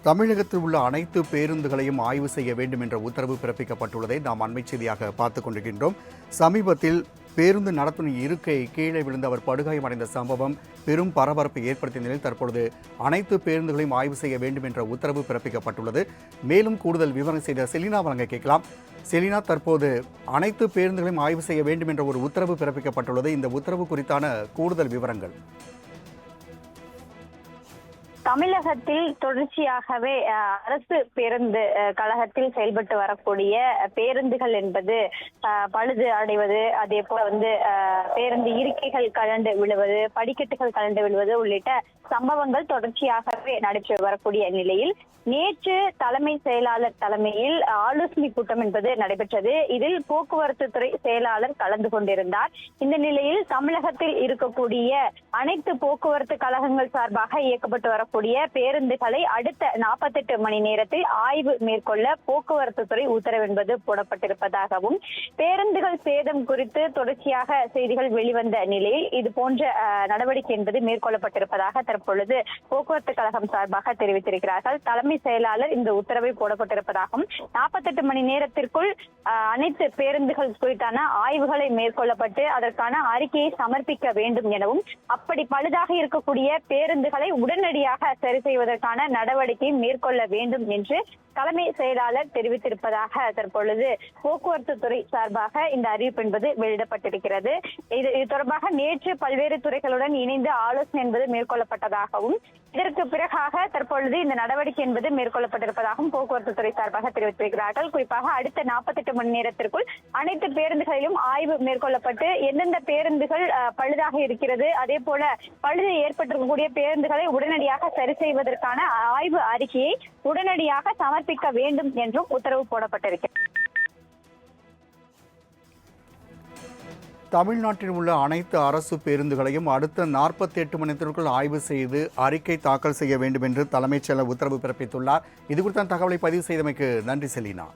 தமிழகத்தில் உள்ள அனைத்து பேருந்துகளையும் ஆய்வு செய்ய வேண்டும் என்ற உத்தரவு பிறப்பிக்கப்பட்டுள்ளதை நாம் அண்மை செய்தியாக பார்த்துக் கொண்டிருக்கின்றோம். சமீபத்தில் பேருந்து நடத்தும் இருக்கை கீழே விழுந்து அவர் படுகாயமடைந்த சம்பவம் பெரும் பரபரப்பை ஏற்படுத்திய நிலையில் தற்பொழுது அனைத்து பேருந்துகளையும் ஆய்வு செய்ய வேண்டும் என்ற உத்தரவு பிறப்பிக்கப்பட்டுள்ளது. மேலும் கூடுதல் விவரம் செய்த செலினா வழங்க கேட்கலாம். செலினா, தற்போது அனைத்து பேருந்துகளையும் ஆய்வு செய்ய வேண்டும் என்ற ஒரு உத்தரவு பிறப்பிக்கப்பட்டுள்ளது. இந்த உத்தரவு குறித்தான கூடுதல் விவரங்கள். தமிழகத்தில் தொடர்ச்சியாகவே அரசு பேருந்து கழகத்தில் செயல்பட்டு வரக்கூடிய பேருந்துகள் என்பது பழுது அடைவது, அதே போல பேருந்து இருக்கைகள் கலண்டு விழுவது, படிக்கட்டுகள் கலண்டு விழுவது உள்ளிட்ட சம்பவங்கள் தொடர்ச்சியாகவே நடைபெற்று வரக்கூடிய நிலையில் நேற்று தலைமை செயலாளர் தலைமையில் ஆலோசனை கூட்டம் என்பது நடைபெற்றது. இதில் போக்குவரத்து துறை செயலாளர் கலந்து கொண்டிருந்தார். இந்த நிலையில் தமிழகத்தில் இருக்கக்கூடிய அனைத்து போக்குவரத்து கழகங்கள் சார்பாக இயக்கப்பட்டு வரக்கூடிய பேருந்துகளை அடுத்த 48 மணி நேரத்தில் ஆய்வு மேற்கொள்ள போக்குவரத்து துறை உத்தரவு என்பது போடப்பட்டிருப்பதாகவும், பேருந்துகள் சேதம் குறித்து தொடர்ச்சியாக செய்திகள் வெளிவந்த நிலையில் இது போன்ற நடவடிக்கை என்பது மேற்கொள்ளப்பட்டிருப்பதாக தற்பொழுது போக்குவரத்து கழகம் சார்பாக தெரிவித்திருக்கிறார்கள். தலைமை செயலாளர் இந்த உத்தரவை போடப்பட்டிருப்பதாகவும் 48 மணி நேரத்திற்குள் அனைத்து பேருந்துகள் குறித்தான ஆய்வுகளை மேற்கொள்ளப்பட்டு அதற்கான அறிக்கையை சமர்ப்பிக்க வேண்டும் எனவும், அப்படி பழுதாக இருக்கக்கூடிய பேருந்துகளை உடனடியாக சரி செய்வதற்கான நடவடிக்கை மேற்கொள்ள வேண்டும் என்று தலைமை செயலாளர் தெரிவித்திருப்பதாக தற்பொழுது போக்குவரத்து துறை சார்பாக இந்த அறிவிப்பு என்பது வெளியிடப்பட்டிருக்கிறது. இது தொடர்பாக நேற்று பல்வேறு துறைகளுடன் இணைந்து ஆலோசனை என்பது மேற்கொள்ளப்பட்டதாகவும், இதற்கு பிறகாக தற்பொழுது இந்த நடவடிக்கை என்பது மேற்கொள்ளப்பட்டிருப்பதாகவும் போக்குவரத்து துறை சார்பாக தெரிவித்திருக்கிறார்கள். குறிப்பாக அடுத்த 48 மணி நேரத்திற்குள் அனைத்து பேருந்துகளிலும் ஆய்வு மேற்கொள்ளப்பட்டு எந்தெந்த பேருந்துகள் பழுதாக இருக்கிறது, அதே போல பழுது ஏற்பட்டிருக்கக்கூடிய பேருந்துகளை உடனடியாக சரி செய்வதற்கான ஆய்வு அறிக்கையை உடனடியாக சமர்ப்பிக்க வேண்டும் என்றும் உத்தரவு போடப்பட்டிருக்கிறது. தமிழ்நாட்டில் உள்ள அனைத்து அரசு பேருந்துகளையும் அடுத்த 48 மணி நேரத்திற்குள் ஆய்வு செய்து அறிக்கை தாக்கல் செய்ய வேண்டும் என்று தலைமைச் செயலர் உத்தரவு பிறப்பித்துள்ளார். இது குறித்த தகவலை பதிவு செய்தமைக்கு நன்றி செலினா.